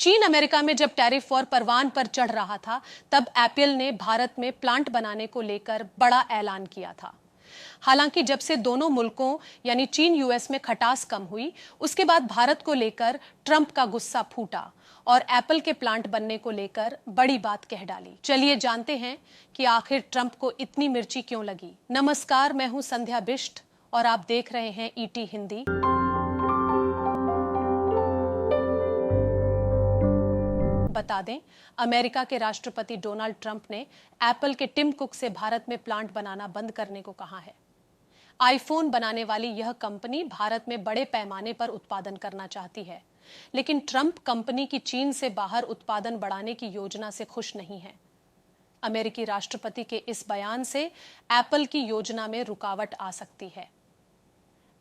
चीन अमेरिका में जब टैरिफ वॉर परवान पर चढ़ रहा था, तब एप्पल ने भारत में प्लांट बनाने को लेकर बड़ा ऐलान किया था। हालांकि जब से दोनों मुल्कों यानी चीन यूएस में खटास कम हुई, उसके बाद भारत को लेकर ट्रंप का गुस्सा फूटा और एप्पल के प्लांट बनने को लेकर बड़ी बात कह डाली। चलिए जानते हैं कि आखिर ट्रंप को इतनी मिर्ची क्यों लगी। नमस्कार, मैं हूं संध्या बिष्ट और आप देख रहे हैं ईटी हिंदी। बता दें, अमेरिका के राष्ट्रपति डोनाल्ड ट्रंप ने एप्पल के टिम कुक से भारत में प्लांट बनाना बंद करने को कहा है। आईफोन बनाने वाली यह कंपनी भारत में बड़े पैमाने पर उत्पादन करना चाहती है, लेकिन ट्रंप कंपनी की चीन से बाहर उत्पादन बढ़ाने की योजना से खुश नहीं है। अमेरिकी राष्ट्रपति के इस बयान से एप्पल की योजना में रुकावट आ सकती है।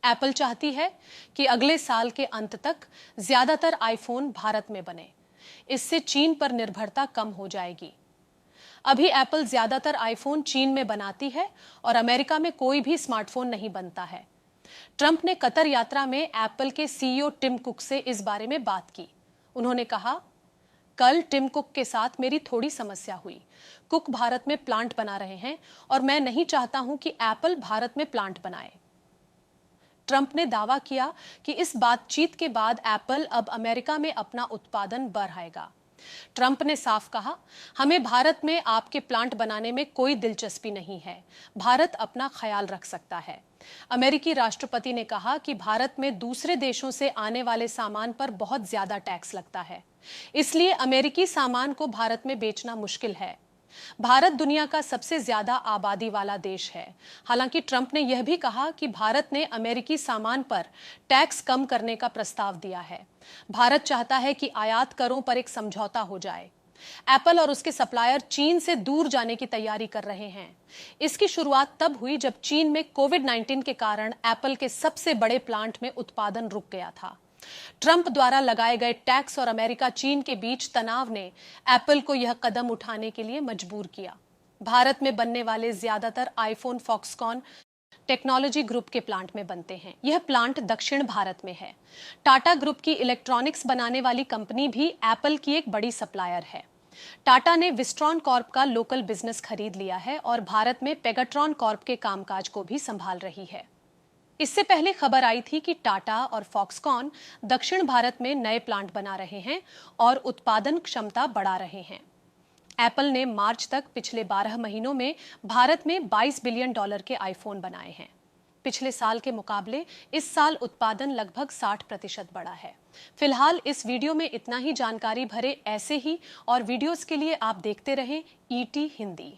एप्पल चाहती है कि अगले साल के अंत तक ज्यादातर आईफोन भारत में बने। इससे चीन पर निर्भरता कम हो जाएगी। अभी एप्पल ज्यादातर आईफोन चीन में बनाती है और अमेरिका में कोई भी स्मार्टफोन नहीं बनता है। ट्रंप ने कतर यात्रा में एप्पल के सीईओ टिम कुक से इस बारे में बात की। उन्होंने कहा, कल टिम कुक के साथ मेरी थोड़ी समस्या हुई। कुक भारत में प्लांट बना रहे हैं और मैं नहीं चाहता हूं कि एप्पल भारत में प्लांट बनाए। ट्रंप ने दावा किया कि इस बातचीत के बाद एप्पल अब अमेरिका में अपना उत्पादन बढ़ाएगा। ट्रंप ने साफ कहा, हमें भारत में आपके प्लांट बनाने में कोई दिलचस्पी नहीं है। भारत अपना ख्याल रख सकता है। अमेरिकी राष्ट्रपति ने कहा कि भारत में दूसरे देशों से आने वाले सामान पर बहुत ज्यादा टैक्स लगता है, इसलिए अमेरिकी सामान को भारत में बेचना मुश्किल है। भारत दुनिया का सबसे ज्यादा आबादी वाला देश है। हालांकि ट्रंप ने यह भी कहा कि भारत ने अमेरिकी सामान पर टैक्स कम करने का प्रस्ताव दिया है। भारत चाहता है कि आयात करों पर एक समझौता हो जाए। एप्पल और उसके सप्लायर चीन से दूर जाने की तैयारी कर रहे हैं। इसकी शुरुआत तब हुई जब चीन में कोविड-19 के कारण एप्पल के सबसे बड़े प्लांट में उत्पादन रुक गया था। ट्रंप द्वारा लगाए गए टैक्स और अमेरिका चीन के बीच तनाव ने एप्पल को यह कदम उठाने के लिए मजबूर किया। भारत में बनने वाले ज्यादातर आईफोन फॉक्सकॉन टेक्नोलॉजी ग्रुप के प्लांट में बनते हैं। यह प्लांट दक्षिण भारत में है। टाटा ग्रुप की इलेक्ट्रॉनिक्स बनाने वाली कंपनी भी एप्पल की एक बड़ी सप्लायर है। टाटा ने विस्ट्रॉन कॉर्प का लोकल बिजनेस खरीद लिया है और भारत में पेगाट्रॉन कॉर्प के कामकाज को भी संभाल रही है। इससे पहले खबर आई थी कि टाटा और फॉक्सकॉन दक्षिण भारत में नए प्लांट बना रहे हैं और उत्पादन क्षमता बढ़ा रहे हैं। एप्पल ने मार्च तक पिछले 12 महीनों में भारत में $22 बिलियन के आईफोन बनाए हैं। पिछले साल के मुकाबले इस साल उत्पादन लगभग 60% बढ़ा है। फिलहाल इस वीडियो में इतना ही। जानकारी भरे ऐसे ही और वीडियोस के लिए आप देखते रहें ईटी हिंदी।